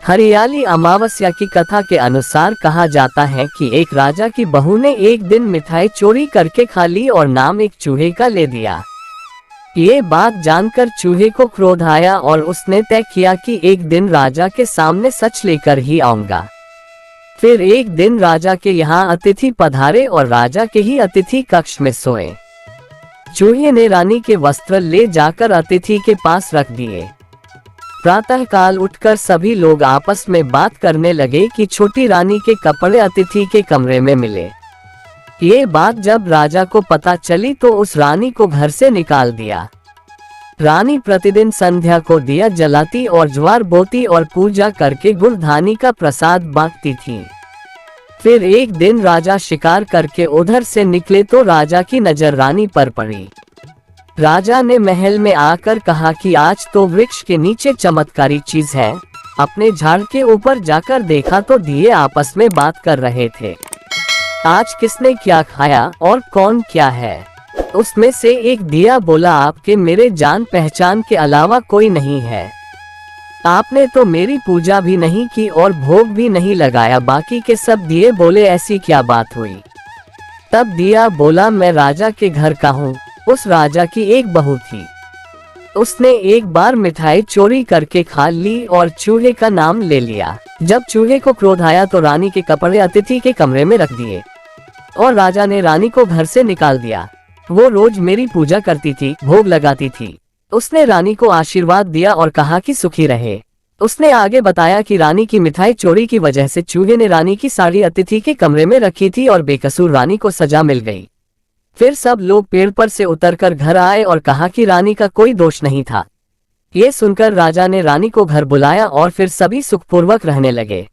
हरियाली अमावस्या की कथा के अनुसार कहा जाता है कि एक राजा की बहू ने एक दिन मिठाई चोरी करके खा ली और नाम एक चूहे का ले दिया। ये बात जानकर चूहे को क्रोध आया और उसने तय किया कि एक दिन राजा के सामने सच लेकर ही आऊंगा। फिर एक दिन राजा के यहाँ अतिथि पधारे और राजा के ही अतिथि कक्ष में सोए। चूहे ने रानी के वस्त्र ले जाकर अतिथि के पास रख दिए। प्रातःकाल उठकर सभी लोग आपस में बात करने लगे कि छोटी रानी के कपड़े अतिथि के कमरे में मिले। ये बात जब राजा को पता चली तो उस रानी को घर से निकाल दिया। रानी प्रतिदिन संध्या को दिया जलाती और ज्वार बोती और पूजा करके गुड़ धानी का प्रसाद बांटती थी। फिर एक दिन राजा शिकार करके उधर से निकले तो राजा की नजर रानी पर पड़ी। राजा ने महल में आकर कहा कि आज तो वृक्ष के नीचे चमत्कारी चीज है। अपने झाड़ के ऊपर जाकर देखा तो दिए आपस में बात कर रहे थे। आज किसने क्या खाया और कौन क्या है। उसमें से एक दिया बोला, आपके मेरे जान पहचान के अलावा कोई नहीं है। आपने तो मेरी पूजा भी नहीं की और भोग भी नहीं लगाया। बाकी के सब दिए बोले, ऐसी क्या बात हुई। तब दिया बोला, मैं राजा के घर का हूँ। उस राजा की एक बहू थी। उसने एक बार मिठाई चोरी करके खा ली और चूहे का नाम ले लिया। जब चूहे को क्रोध आया तो रानी के कपड़े अतिथि के कमरे में रख दिए और राजा ने रानी को घर से निकाल दिया। वो रोज मेरी पूजा करती थी, भोग लगाती थी। उसने रानी को आशीर्वाद दिया और कहा कि सुखी रहे। उसने आगे बताया कि रानी की मिठाई चोरी की वजह से चूहे ने रानी की साड़ी अतिथि के कमरे में रखी थी और बेकसूर रानी को सजा मिल गई। फिर सब लोग पेड़ पर से उतरकर घर आए और कहा कि रानी का कोई दोष नहीं था। ये सुनकर राजा ने रानी को घर बुलाया और फिर सभी सुखपूर्वक रहने लगे।